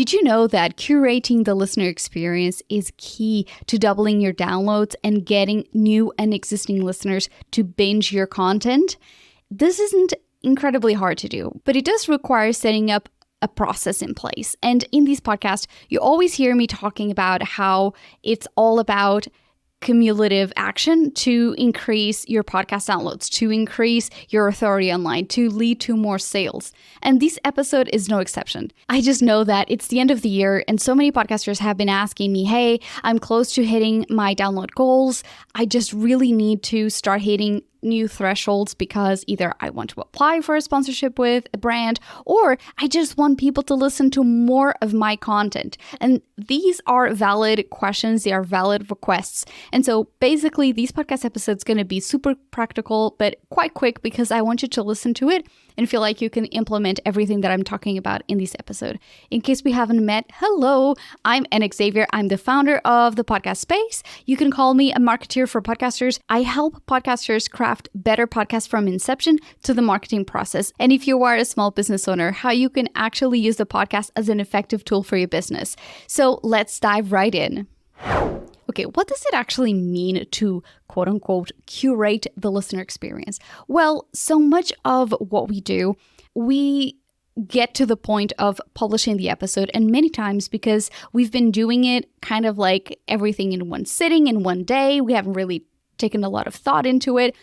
Did you know that curating the listener experience is key to doubling your downloads and getting new and existing listeners to binge your content? This isn't incredibly hard to do, but it does require setting up a process in place. And in these podcasts, you always hear me talking about how it's all about cumulative action to increase your podcast downloads, to increase your authority online, to lead to more sales. And this episode is no exception. I just know that it's the end of the year and so many podcasters have been asking me, hey, I'm close to hitting my download goals. I just really need to start hitting new thresholds because either I want to apply for a sponsorship with a brand or I just want people to listen to more of my content. And these are valid questions. They are valid requests. And so basically these podcast episodes going to be super practical, but quite quick because I want you to listen to it and feel like you can implement everything that I'm talking about in this episode. In case we haven't met, hello, I'm Anna Xavier. I'm the founder of the podcast space. You can call me a marketeer for podcasters. I help podcasters craft better podcasts from inception to the marketing process. And if you are a small business owner, how you can actually use the podcast as an effective tool for your business. So let's dive right in. Okay, what does it actually mean to quote unquote curate the listener experience? Well, so much of what we do, we get to the point of publishing the episode, and many times because we've been doing it kind of like everything in one sitting, in one day, we haven't really taken a lot of thought into it.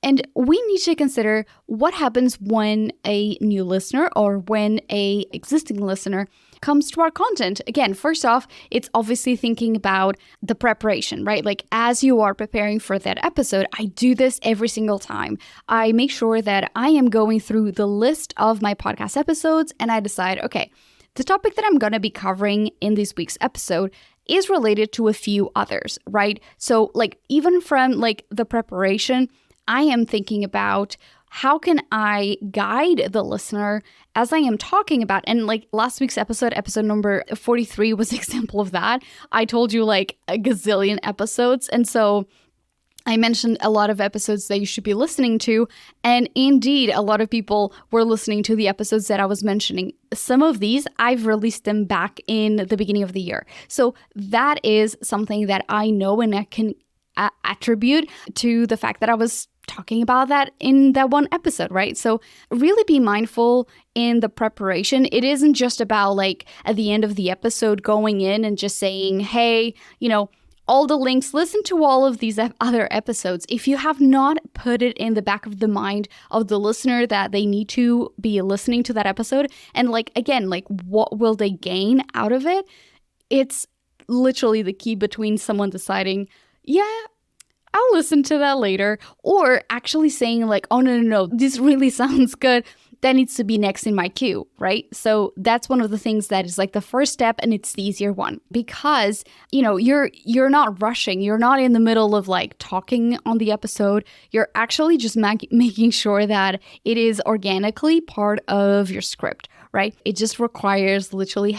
And we need to consider what happens when a new listener or when a existing listener comes to our content. Again, first off, it's obviously thinking about the preparation, right? Like as you are preparing for that episode, I do this every single time. I make sure that I am going through the list of my podcast episodes and I decide, okay, the topic that I'm going to be covering in this week's episode is related to a few others, right? So like even from like the preparation, I am thinking about how can I guide the listener as I am talking about, and like last week's episode number 43 was an example of that. I told you like a gazillion episodes. And so I mentioned a lot of episodes that you should be listening to. And indeed, a lot of people were listening to the episodes that I was mentioning. Some of these, I've released them back in the beginning of the year. So that is something that I know and I can attribute to the fact that I was talking about that in that one episode, right? So really be mindful in the preparation. It isn't just about like at the end of the episode going in and just saying, hey, you know, all the links, listen to all of these other episodes. If you have not put it in the back of the mind of the listener that they need to be listening to that episode, and like, again, like what will they gain out of it? It's literally the key between someone deciding, yeah, I'll listen to that later, or actually saying like, oh, no, this really sounds good. That needs to be next in my queue, right? So that's one of the things that is like the first step, and it's the easier one because, you know, you're not rushing. You're not in the middle of like talking on the episode. You're actually just making sure that it is organically part of your script, right? It just requires literally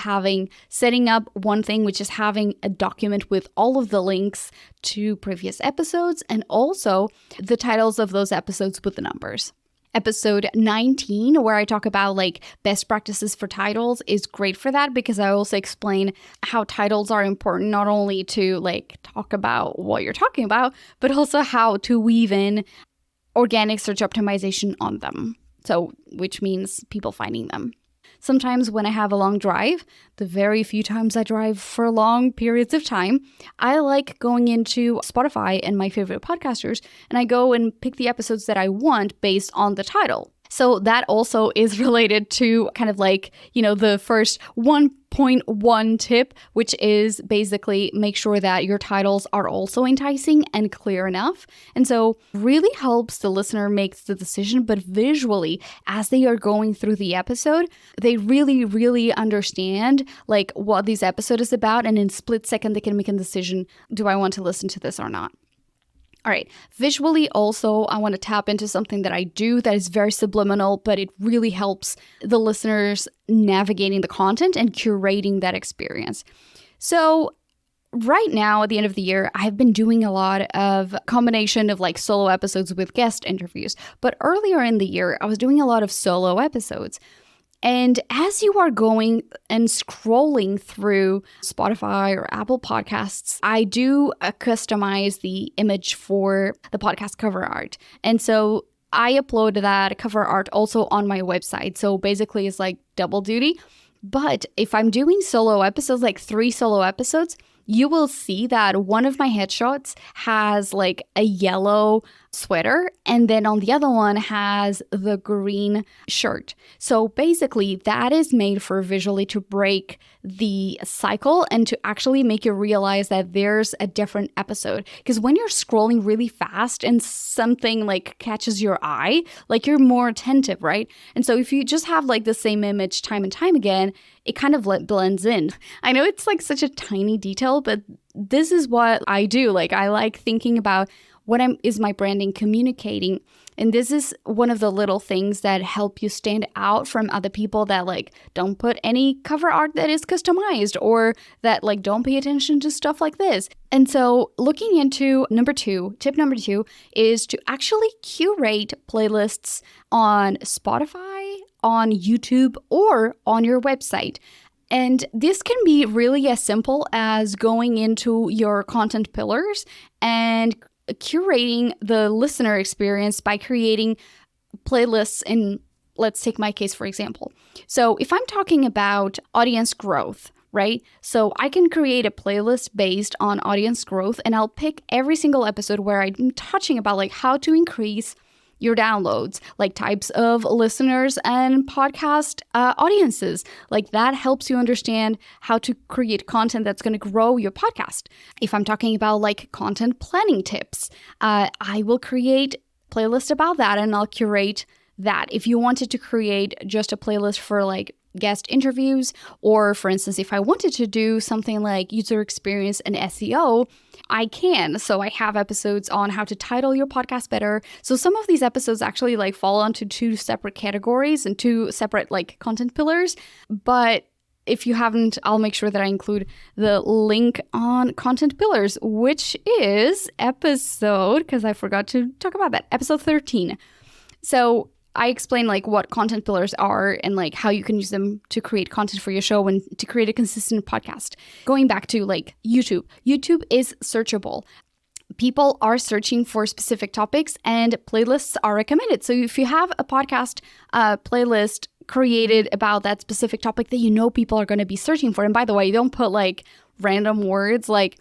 setting up one thing, which is having a document with all of the links to previous episodes and also the titles of those episodes with the numbers. Episode 19, where I talk about like best practices for titles, is great for that because I also explain how titles are important, not only to like talk about what you're talking about, but also how to weave in organic search optimization on them. So, which means people finding them. Sometimes when I have a long drive, the very few times I drive for long periods of time, I like going into Spotify and my favorite podcasters, and I go and pick the episodes that I want based on the title. So that also is related to kind of like, you know, the first 1.1 tip, which is basically make sure that your titles are also enticing and clear enough. And so really helps the listener make the decision, but visually, as they are going through the episode, they really, really understand like what this episode is about. And in split second, they can make a decision, do I want to listen to this or not? All right, visually also, I want to tap into something that I do that is very subliminal, but it really helps the listeners navigating the content and curating that experience. So right now, at the end of the year, I've been doing a lot of combination of like solo episodes with guest interviews. But earlier in the year, I was doing a lot of solo episodes. And as you are going and scrolling through Spotify or Apple Podcasts, I do customize the image for the podcast cover art. And so I upload that cover art also on my website. So basically it's like double duty. But if I'm doing solo episodes, like 3 solo episodes, you will see that one of my headshots has like a yellow sweater, and then on the other one has the green shirt. So basically that is made for visually to break the cycle and to actually make you realize that there's a different episode. Because when you're scrolling really fast and something like catches your eye, like you're more attentive, right? And so if you just have like the same image time and time again, it kind of blends in. I know it's like such a tiny detail, but this is what I do. Like I like thinking about what is my branding communicating. And this is one of the little things that help you stand out from other people that like don't put any cover art that is customized, or that like don't pay attention to stuff like this. And so looking into tip number two is to actually curate playlists on Spotify, on YouTube, or on your website. And this can be really as simple as going into your content pillars and curating the listener experience by creating playlists in, let's take my case, for example. So if I'm talking about audience growth, right? So I can create a playlist based on audience growth, and I'll pick every single episode where I'm touching about like how to increase your downloads, like types of listeners and podcast audiences. Like that helps you understand how to create content that's going to grow your podcast. If I'm talking about like content planning tips, I will create playlist about that, and I'll curate that. If you wanted to create just a playlist for like guest interviews, or for instance, if I wanted to do something like user experience and SEO, I can. So I have episodes on how to title your podcast better. So some of these episodes actually like fall onto 2 separate categories and 2 separate like content pillars. But if you haven't, I'll make sure that I include the link on content pillars, which is because I forgot to talk about that, episode 13. So I explain like what content pillars are and like how you can use them to create content for your show and to create a consistent podcast. Going back to like YouTube. YouTube is searchable. People are searching for specific topics and playlists are recommended. So if you have a podcast playlist created about that specific topic that you know people are going to be searching for, and by the way, you don't put like random words, like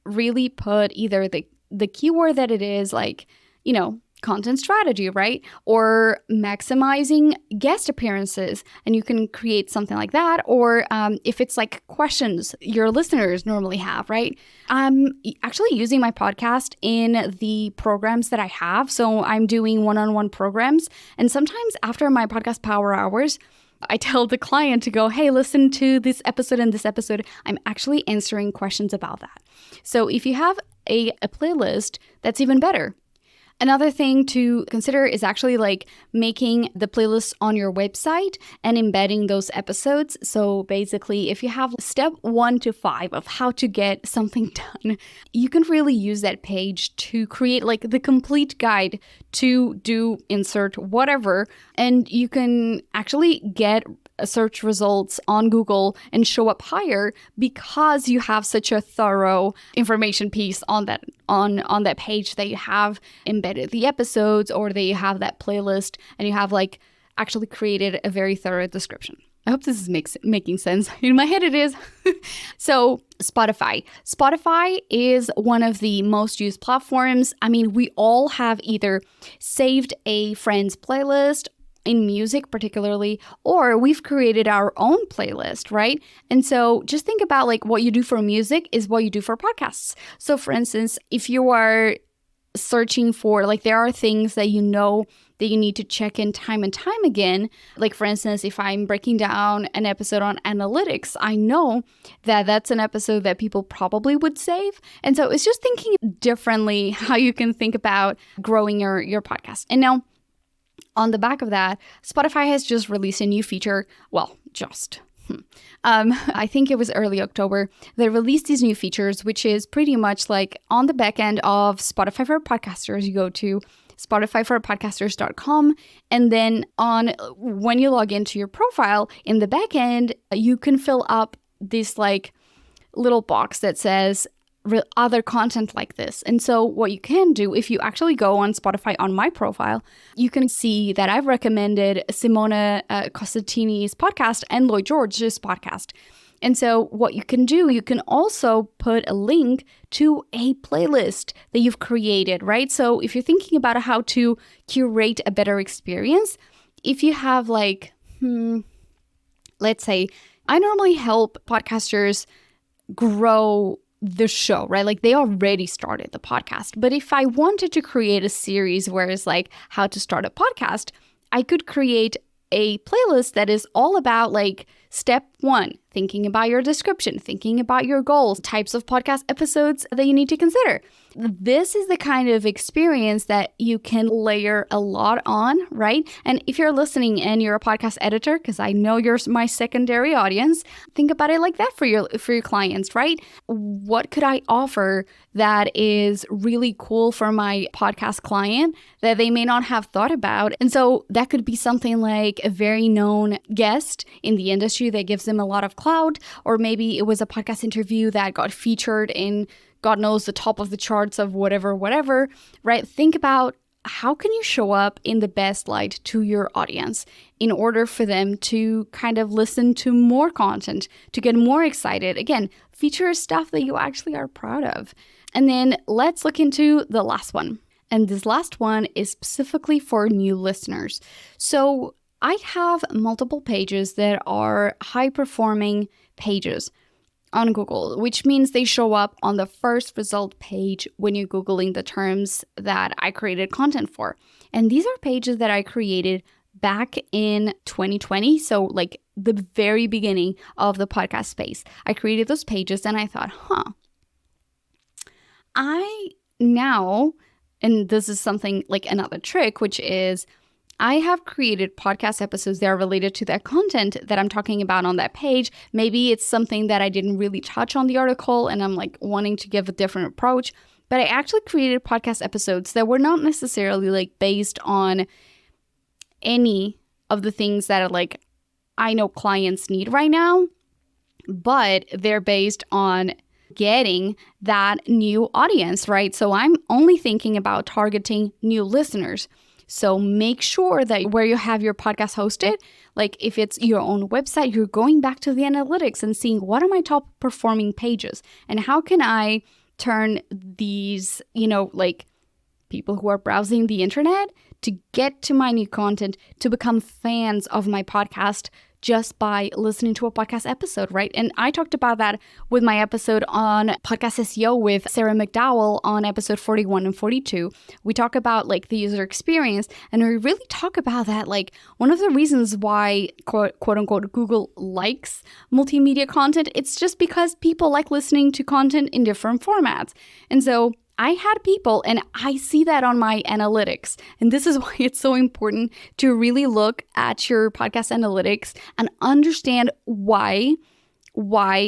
really put either the keyword that it is, like, you know, content strategy, right? Or maximizing guest appearances, and you can create something like that. Or if it's like questions your listeners normally have, right? I'm actually using my podcast in the programs that I have. So I'm doing one-on-one programs. And sometimes after my podcast power hours, I tell the client to go, hey, listen to this episode and this episode. I'm actually answering questions about that. So if you have a playlist, that's even better. Another thing to consider is actually like making the playlists on your website and embedding those episodes. So basically, if you have step 1 to 5 of how to get something done, you can really use that page to create like the complete guide to do, insert, whatever. And you can actually get search results on Google and show up higher because you have such a thorough information piece on that page, that you have embedded the episodes, or that you have that playlist and you have like actually created a very thorough description. I hope this is making sense. In my head it is. So Spotify. Spotify is one of the most used platforms. I mean, we all have either saved a friend's playlist in music particularly, or we've created our own playlist, right? And so just think about like what you do for music is what you do for podcasts. So for instance, if you are searching for, like, there are things that you know that you need to check in time and time again. Like for instance, if I'm breaking down an episode on analytics, I know that that's an episode that people probably would save. And so it's just thinking differently how you can think about growing your podcast. And now, on the back of that, Spotify has just released a new feature. Well, I think it was early October. They released these new features, which is pretty much like on the back end of Spotify for podcasters. You go to spotifyforpodcasters.com. And then when you log into your profile in the back end, you can fill up this like little box that says other content like this. And so what you can do, if you actually go on Spotify on my profile, you can see that I've recommended Simona Costantini's podcast and Lloyd George's podcast. And so what you can do, you can also put a link to a playlist that you've created, right? So if you're thinking about how to curate a better experience, if you have like, let's say, I normally help podcasters grow the show, right? Like they already started the podcast. But if I wanted to create a series where it's like how to start a podcast, I could create a playlist that is all about like step 1, thinking about your description, thinking about your goals, types of podcast episodes that you need to consider. This is the kind of experience that you can layer a lot on, right? And if you're listening and you're a podcast editor, because I know you're my secondary audience, think about it like that for your clients, right? What could I offer that is really cool for my podcast client that they may not have thought about? And so that could be something like a very known guest in the industry that gives them a lot of clout, or maybe it was a podcast interview that got featured in God knows the top of the charts of whatever, right? Think about how can you show up in the best light to your audience in order for them to kind of listen to more content, to get more excited. Again, feature stuff that you actually are proud of. And then let's look into the last one. And this last one is specifically for new listeners. So I have multiple pages that are high-performing pages on Google, which means they show up on the first result page when you're Googling the terms that I created content for. And these are pages that I created back in 2020, so like the very beginning of the podcast space. I created those pages and I thought, and this is something like another trick, which is I have created podcast episodes that are related to that content that I'm talking about on that page. Maybe it's something that I didn't really touch on the article and I'm like wanting to give a different approach. But I actually created podcast episodes that were not necessarily like based on any of the things that are like I know clients need right now, but they're based on getting that new audience, right? So I'm only thinking about targeting new listeners. So make sure that where you have your podcast hosted, like if it's your own website, you're going back to the analytics and seeing what are my top performing pages and how can I turn these, like people who are browsing the internet to get to my new content, to become fans of my podcast just by listening to a podcast episode, right? And I talked about that with my episode on podcast SEO with Sarah McDowell on episode 41 and 42. We talk about like the user experience and we really talk about that. Like one of the reasons why quote unquote Google likes multimedia content, it's just because people like listening to content in different formats. And so I had people, and I see that on my analytics. And this is why it's so important to really look at your podcast analytics and understand why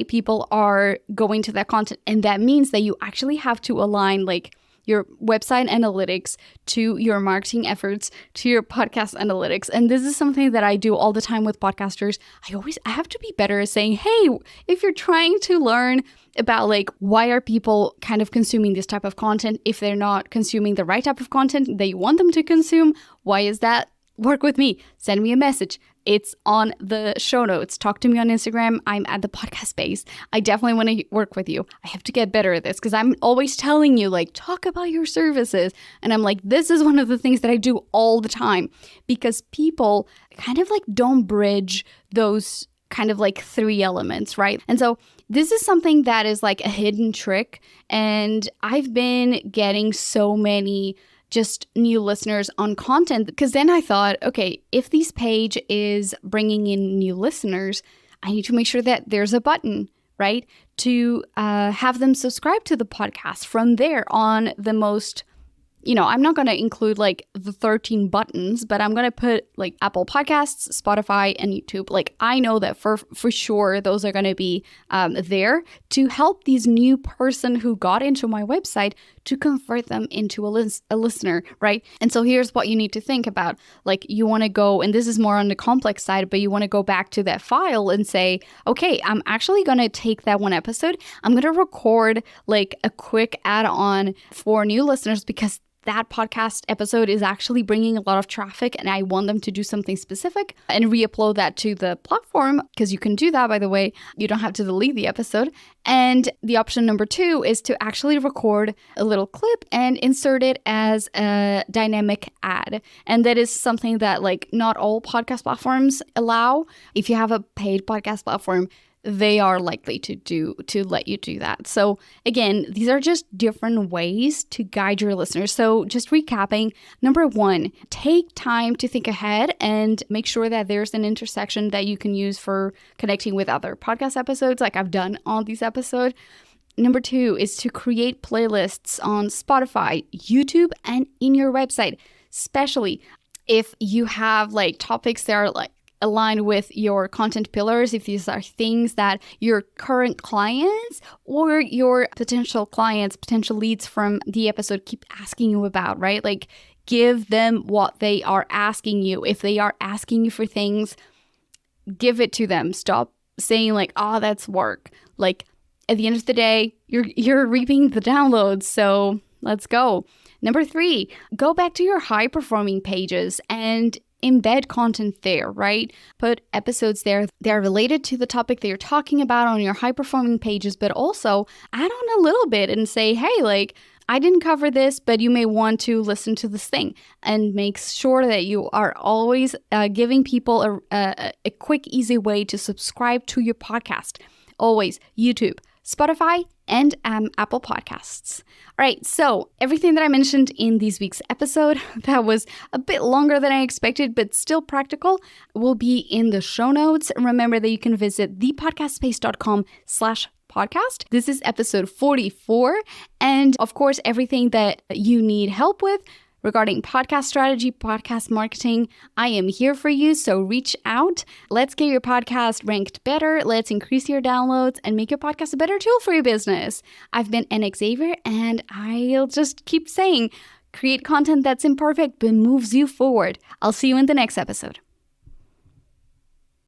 people are going to that content. And that means that you actually have to align like your website analytics to your marketing efforts, to your podcast analytics. And this is something that I do all the time with podcasters. I have to be better at saying, hey, if you're trying to learn about like why are people kind of consuming this type of content, if they're not consuming the right type of content that you want them to consume, why is that? Work with me. Send me a message. It's on the show notes. Talk to me on Instagram. I'm at the podcast space. I definitely want to work with you. I have to get better at this because I'm always telling you like, talk about your services. And I'm like, this is one of the things that I do all the time because people kind of like don't bridge those kind of like 3 elements, right? And so this is something that is like a hidden trick. And I've been getting so many just new listeners on content because then I thought, okay, if this page is bringing in new listeners, I need to make sure that there's a button, right? To have them subscribe to the podcast from there on the most, I'm not going to include like the 13 buttons, but I'm going to put like Apple Podcasts, Spotify, and YouTube. Like I know that for sure, those are going to be there to help these new person who got into my website to convert them into a listener, right? And so here's what you need to think about. Like you want to go, and this is more on the complex side, but you want to go back to that file and say, okay, I'm actually going to take that one episode. I'm going to record like a quick add-on for new listeners because that podcast episode is actually bringing a lot of traffic and I want them to do something specific and re-upload that to the platform, because you can do that, by the way. You don't have to delete the episode. And the option number 2 is to actually record a little clip and insert it as a dynamic ad. And that is something that like not all podcast platforms allow. If you have a paid podcast platform, they are likely to let you do that. So again, these are just different ways to guide your listeners. So just recapping, number 1, take time to think ahead and make sure that there's an intersection that you can use for connecting with other podcast episodes like I've done on this episode. Number 2 is to create playlists on Spotify, YouTube, and in your website, especially if you have like topics that are like aligned with your content pillars, if these are things that your current clients or your potential clients, potential leads from the episode keep asking you about, right? Like give them what they are asking you. If they are asking you for things, give it to them. Stop saying like, oh, that's work. Like at the end of the day, you're reaping the downloads. So let's go. Number 3, go back to your high performing pages and embed content there, right? Put episodes there that are related to the topic that you're talking about on your high performing pages, but also add on a little bit and say, hey, like, I didn't cover this, but you may want to listen to this thing, and make sure that you are always giving people a quick, easy way to subscribe to your podcast. Always YouTube, Spotify, and Apple Podcasts. All right, so everything that I mentioned in this week's episode that was a bit longer than I expected, but still practical, will be in the show notes. Remember that you can visit thepodcastspace.com/podcast. This is episode 44. And of course, everything that you need help with regarding podcast strategy, podcast marketing, I am here for you. So reach out. Let's get your podcast ranked better. Let's increase your downloads and make your podcast a better tool for your business. I've been Anna Xavier, and I'll just keep saying, create content that's imperfect but moves you forward. I'll see you in the next episode.